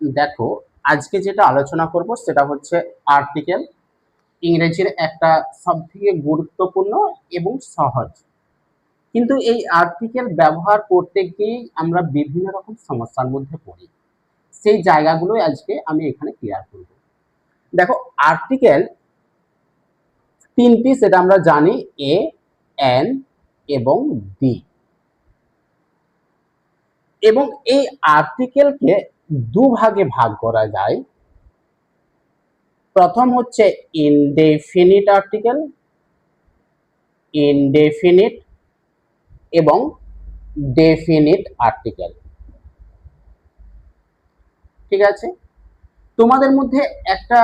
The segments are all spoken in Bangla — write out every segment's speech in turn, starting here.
দেখো, আজকে যেটা আলোচনা করব সেটা হচ্ছে আর্টিকেল। ইংরেজির একটা সবথেকে গুরুত্বপূর্ণ এবং সহজ, কিন্তু এই আর্টিকেল ব্যবহার করতে গিয়েই আমরা বিভিন্ন রকম সমস্যার মধ্যে পড়ি। সেই জায়গাগুলো আজকে আমি এখানে ক্লিয়ার করব। দেখো, আর্টিকেল তিনটি, সেটা আমরা জানি, এ, এন এবং ডি। এবং এই আর্টিকেলকে দুভাগে ভাগ করা যায়। প্রথম হচ্ছে ইনডেফিনিট আর্টিকেল, ইনডেফিনিট এবং ডেফিনিট আর্টিকেল। ঠিক আছে, তোমাদের মধ্যে একটা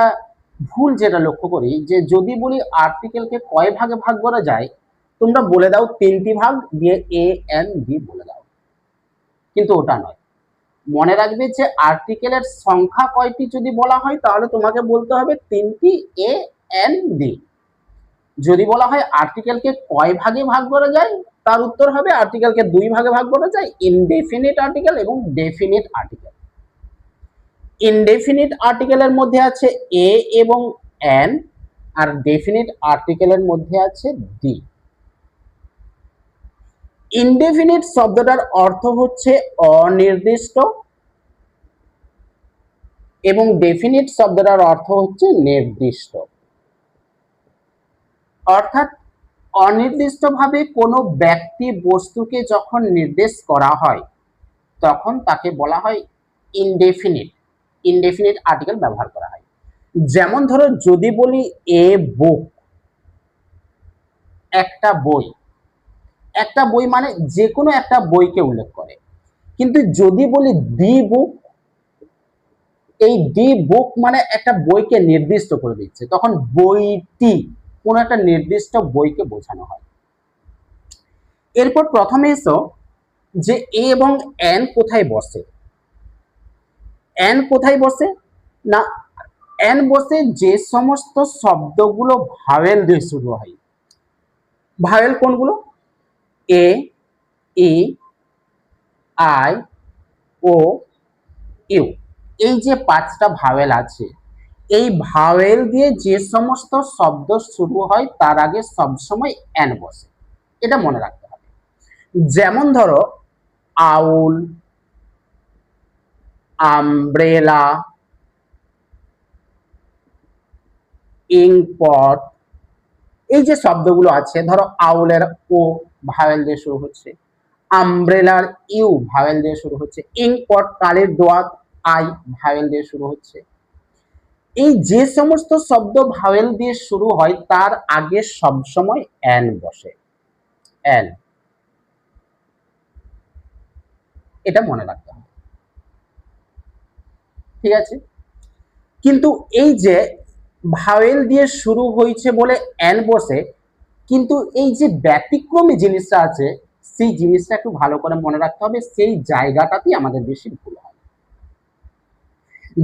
ভুল যেটা লক্ষ্য করি, যে যদি বলি আর্টিকেলকে কয় ভাগে ভাগ করা যায়, তোমরা বলে দাও তিনটি ভাগ, দিয়ে এ এন ডি বলে দাও, কিন্তু ওটা নয়। মনে রাখবে যে আর্টিকেলের সংখ্যা কয়টি যদি বলা হয়, তাহলে তোমাকে বলতে হবে তিনটি, এ এন ডি। যদি বলা হয় আর্টিকেলকে কয় ভাগে ভাগ করা যায়, তার উত্তর হবে আর্টিকেলকে দুই ভাগে ভাগ করা যায়, ইনডেফিনিট আর্টিকেল এবং ডেফিনিট আর্টিকেল। ইনডেফিনিট আর্টিকেলের মধ্যে আছে এ এবং এন, আর ডেফিনিট আর্টিকেলের মধ্যে আছে ডি। ইনডেফিনিট শব্দটার অর্থ হচ্ছে অনির্দিষ্ট এবং ডেফিনিট শব্দটার অর্থ হচ্ছে নির্দিষ্ট। অর্থাৎ অনির্দিষ্টভাবে কোনো ব্যক্তি বস্তুকে যখন নির্দেশ করা হয়, তখন তাকে বলা হয় ইনডেফিনিট। ইনডেফিনিট আর্টিকেল ব্যবহার করা হয়। যেমন ধরো, যদি বলি এ বুক, একটা বই, একটা বই মানে যে কোনো একটা বইকে উল্লেখ করে। কিন্তু যদি বলি দি বুক, এই দি বুক মানে একটা বইকে নির্দিষ্ট করে দিচ্ছে, তখন বইটি কোনো একটা নির্দিষ্ট বইকে বোঝানো হয়। এরপর প্রথমে এসো যে এ এবং এন কোথায় বসে। এন কোথায় বসে না, এন বসে যে সমস্ত শব্দগুলো ভাওয়েল দিয়ে শুরু হয়। ভাওয়েল কোনগুলো? এ, ই, আই, ও, ইউ। এই যে পাঁচটা ভাওয়েল আছে, এই ভাওয়েল দিয়ে যে সমস্ত শব্দ শুরু হয় তার আগে সবসময় এন বসে, এটা মনে রাখতে হবে। যেমন ধরো, আউল, আমব্রেলা, ইঙ্কপট, এই যে শব্দগুলো আছে, ধরো আউলের ও ভাওয়েল দিয়ে শুরু হচ্ছে, আমব্রেলার ইউ ভাওয়েল দিয়ে শুরু হচ্ছে, ইঙ্কপট কালের দোয়াত আই ভাওয়েল দিয়ে শুরু হচ্ছে। এই যে সমস্ত শব্দ ভাওয়েল দিয়ে শুরু হয় তার আগে সবসময় এন বসে, এন, এটা মনে রাখতে হবে। ঠিক আছে, কিন্তু এই যে ভাওয়েল দিয়ে শুরু হয়েছে বলে এন বসে, কিন্তু এই যে ব্যতিক্রমী জিনিসটা আছে, সেই জিনিসটা একটু ভালো করে মনে রাখতে হবে, সেই জায়গাটাতেই আমাদের বেশি ভুল হয়।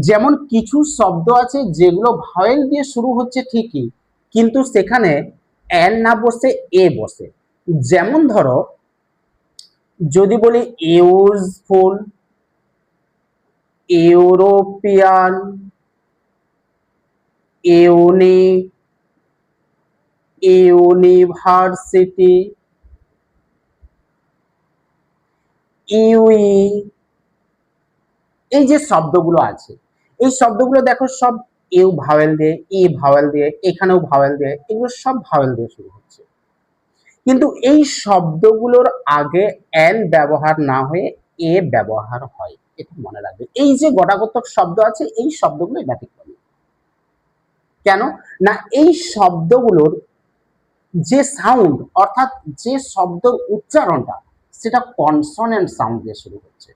যেমন কিছু শব্দ আছে যেগুলো ভাওয়েল দিয়ে শুরু হচ্ছে ঠিকই, কিন্তু সেখানে এন না বসে এ বসে। যেমন ধরো, যদি বলি useful, European, unique, university, UE, এই যে শব্দগুলো আছে, এই শব্দগুলো দেখো সব ইউ ভাওয়েল দিয়ে, ই ভাওয়েল দিয়ে, এখানেও ভাওয়েল দিয়ে, এগুলো সব ভাওয়েল দিয়ে শুরু হচ্ছে। কিন্তু এই শব্দগুলোর আগে এন ব্যবহার না হয়ে এ ব্যবহার হয়, এটা মনে রাখবে। এই যে গটাগতক শব্দ আছে, এই শব্দগুলো ব্যতিক্রমী। কেন না, এই শব্দগুলোর যে সাউন্ড, অর্থাৎ যে শব্দের উচ্চারণটা, সেটা কনসোনেন্ট সাউন্ড দিয়ে শুরু হচ্ছে।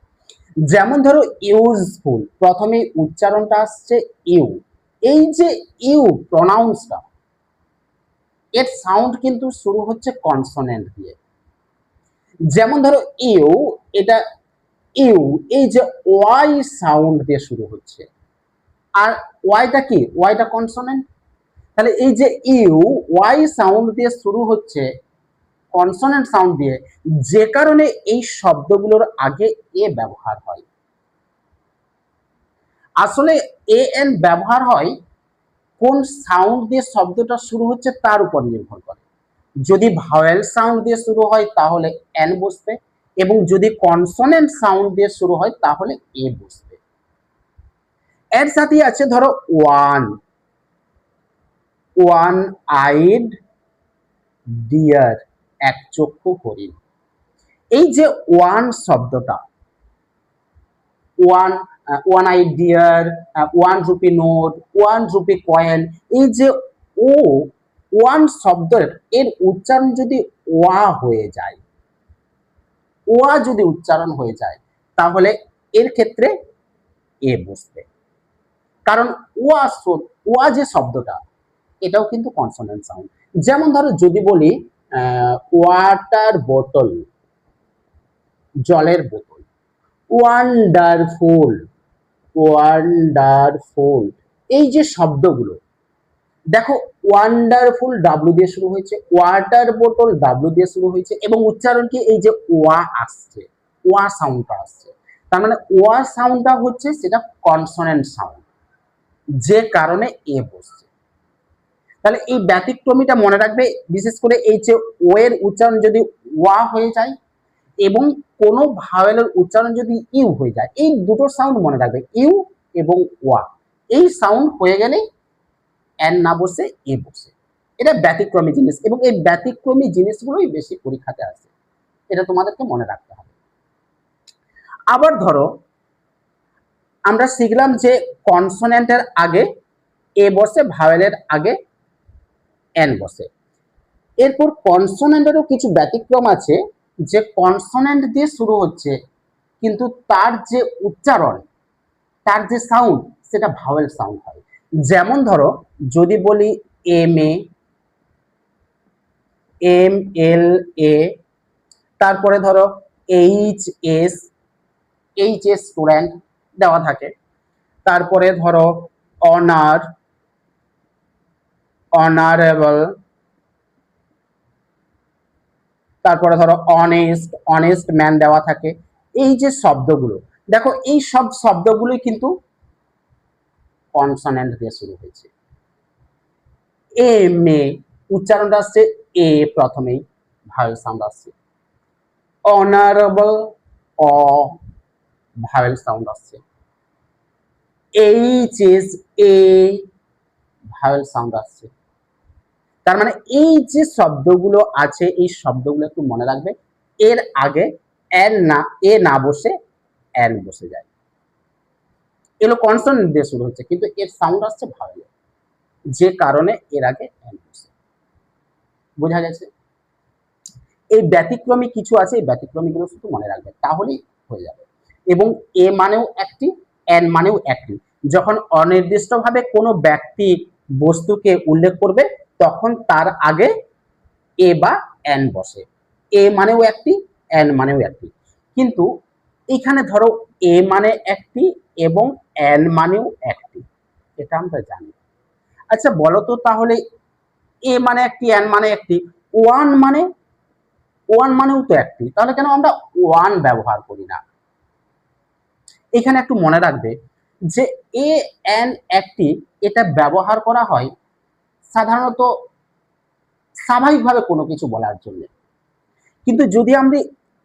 যেমন ধরো ইউজফুল, প্রথমে উচ্চারণটা আসছে ইউ, এই যে ইউ প্রনাউন্সটা, এর সাউন্ড কিন্তু শুরু হচ্ছে কনসোনেন্ট দিয়ে। যেমন ধরো ইউ, এটা ইউ, এই যে ওয়াই সাউন্ড দিয়ে শুরু হচ্ছে, আর ওয়াইটা কি, ওয়াইটা কনসোনেন্ট। তাহলে এই যে ইউ ওয়াই সাউন্ড দিয়ে শুরু হচ্ছে, কনসোনেন্ট সাউন্ড দিয়ে, যে কারণে এই শব্দগুলোর আগে এ ব্যবহার হয়। আসলে এ এন ব্যবহার হয় কোন সাউন্ড দিয়ে শব্দটা শুরু হচ্ছে তার উপর নির্ভর করে। যদি ভাওয়েল সাউন্ড দিয়ে শুরু হয় তাহলে এন বসবে, এবং যদি কনসোনেন্ট সাউন্ড দিয়ে শুরু হয় তাহলে এ বসবে। এর সাথে আছে ধরো ওয়ান, ওয়ান আইড ডিয়ার, এক চক্ষু হরিণ। এই যে ওয়ান শব্দটা, one, one eyed deer, one rupee note, one rupee coin, এই যে ও ওয়ান শব্দের এর উচ্চারণ যদি ওয়া হয়ে যায়, ওয়া যদি উচ্চারণ হয়ে যায় তাহলে এর ক্ষেত্রে এ বসবে, কারণ ওয়া ওয়া যে শব্দটা এটাও কিন্তু কনসোনেন্ট সাউন্ড। যেমন ধরো যদি বলি ওয়াটার বোতল, জলের বোতল, ওয়ান্ডারফুল, ওয়ান্ডারফুল, এই যে শব্দগুলো দেখো, ওয়ান্ডারফুল ডাব্লু দিয়ে শুরু হয়েছে, ওয়াটার বোতল ডাব্লু দিয়ে শুরু হয়েছে, এবং উচ্চারণ কি এই যে ওয়া আসছে, ওয়া সাউন্ডটা আসছে, তার মানে ওয়া সাউন্ডটা হচ্ছে সেটা কনসোনেন্ট সাউন্ড, যে কারণে এ বসছে। তাহলে এই ব্যতিক্রমীটা মনে রাখবে, বিশেষ করে এই যে ও এর উচ্চারণ যদি ওয়া হয়ে যায় এবং কোনো ভাওয়েলের উচ্চারণ যদি ইউ হয়ে যায়, এই দুটো সাউন্ড মনে রাখবে, ইউ এবং ওয়া, এই সাউন্ড হয়ে গেলে এন না বসে এ বসে। এটা ব্যতিক্রমী জিনিস, এবং এই ব্যতিক্রমী জিনিসগুলোই বেশি পরীক্ষাতে আসে, এটা তোমাদেরকে মনে রাখতে হবে। আবার ধরো আমরা শিখলাম যে কনসোনেন্টের আগে এ বসে, ভাওয়েলের আগে এন বসে। এরপর কনসোনেন্টেরও কিছু ব্যতিক্রম আছে, যে কনসোনেন্ট দিয়ে শুরু হচ্ছে কিন্তু তার যে উচ্চারণ, তার যে সাউন্ড সেটা ভাওয়েল সাউন্ড হয়। যেমন ধরো যদি বলি এম এ, এম এল এ, তারপরে ধরো H S, H S student দেওয়া থাকে, তারপরে ধরো অনার, অনারেবল, তারপরে ধরো অনেস্ট, অনেস্ট ম্যান দেওয়া থাকে। এই যে শব্দগুলো দেখো, এই সব শব্দগুলোই কিন্তু কনসোনেন্ট দিয়ে শুরু হয়েছে। এ মে উচ্চারণটা আসছে এ, প্রথমেই ভাওয়েল সাউন্ড আসছে। অনারেবল অ, ভাওয়েল সাউন্ড আসছে। H S A, vowel sound আসছে। তার মানে এই যে শব্দগুলো আছে, এই শব্দগুলো একটু মনে রাখবে, এর আগে এন না, এ না বসে এন বসে যায়। এগুলো কনসোনেন্ট দিয়ে শুরু হচ্ছে কিন্তু এর সাউন্ড আসছে ভাওয়েল, যে কারণে এর আগে এন বসে। বোঝা গেছে? এই ব্যতিক্রমী কিছু আছে, এই ব্যতিক্রমীগুলো শুধু মনে রাখবে, তাহলেই হয়ে যাবে। এবং এ মানেও একটি, এন মানেও একটি। যখন অনির্দিষ্টভাবে কোনো ব্যক্তি বস্তুকে উল্লেখ করবে তখন তার আগে এ বা এন বসে। এ মানেও একটি, এন মানেও একটি। কিন্তু এখানে ধরো এ মানে একটি এবং এন মানেও একটি, এটা আমরা জানি। আচ্ছা বলো তো তাহলে এ মানে একটি, এন মানে একটি, ওয়ান মানে, ওয়ান মানেও তো একটি, তাহলে কেন আমরা ওয়ান ব্যবহার করি না? এখানে একটু মনে রাখবে যে এ এন একটি, এটা ব্যবহার করা হয় সাধারণত স্বাভাবিকভাবে কোনো কিছু বলার জন্য। কিন্তু যদি আমরা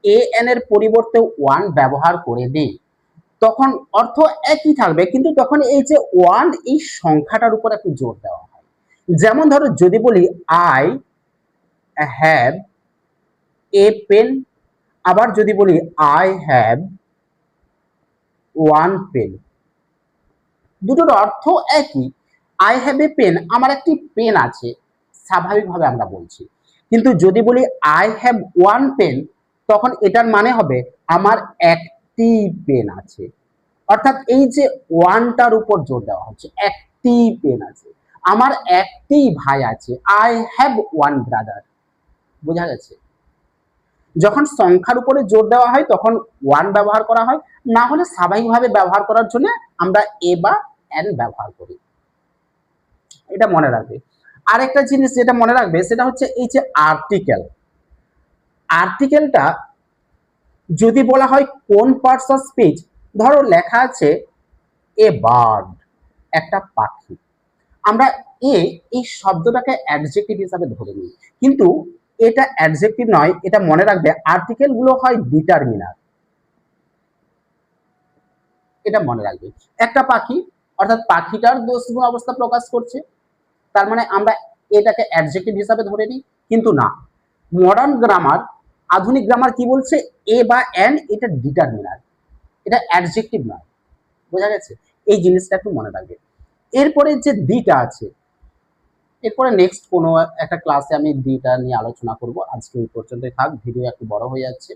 এ এন এর পরিবর্তে ওয়ান ব্যবহার করে দিই তখন অর্থ একই থাকবে, কিন্তু তখন এই যে ওয়ান, এই সংখ্যাটার উপর একটু জোর দেওয়া হয়। যেমন ধরো যদি বলি আই হ্যাভ এ পেন, আবার যদি বলি আই হ্যাভ ওয়ান পেন, দুটোর অর্থ একই। আই হ্যাভ এ পেন, আমার একটি পেন আছে, স্বাভাবিকভাবে আমরা বলছি। কিন্তু যদি বলি আই হ্যাভ ওয়ান পেন, তখন এটার মানে হবে আমার একটি পেন আছে। অর্থাৎ এই যে ওয়ানটার উপর জোর দেওয়া হচ্ছে, একটি পেন আছে, আমার একটি ভাই আছে, আই হ্যাভ ওয়ান ব্রাদার। বোঝা গেছে? যখন সংখ্যার উপরে জোর দেওয়া হয় তখন ওয়ান ব্যবহার করা হয়, না হলে স্বাভাবিকভাবে ব্যবহার করার জন্য আমরা এ বা এন ব্যবহার করি। এটা মনে রাখবে। আরেকটা জিনিস যেটা মনে রাখবে সেটা হচ্ছে এই যে আর্টিকেল, আর্টিকেলটা যদি বলা হয় কোন পার্টস অফ স্পিচ, ধরো লেখা আছে এ বার্ড, একটা পাখি। আমরা এই শব্দটাকে অ্যাডজেক্টিভ হিসাবে ধরে নিই, কিন্তু এটা অ্যাডজেক্টিভ নয়, এটা মনে রাখবে আর্টিকেল গুলো হয় ডিটারমিনার, এটা মনে রাখবে। একটা পাখি অর্থাৎ পাখিটার দোষ গুণ অবস্থা প্রকাশ করছে, তার মানে আমরা এটাকে অ্যাডজেক্টিভ হিসাবে ধরে নিই, কিন্তু না, মডার্ন গ্রামার, আধুনিক গ্রামার কি বলছে, এ বা এন এটা ডিটারমিনার, এটা অ্যাডজেক্টিভ নয়। বোঝা গেছে? এই জিনিসটা একটু মনে রাখবে। এরপরে যে দিটা আছে, এরপরে নেক্সট কোনো একটা ক্লাসে আমি দিটা নিয়ে আলোচনা করব। আজকে এই পর্যন্তই থাক, ভিডিও একটু বড় হয়ে যাচ্ছে।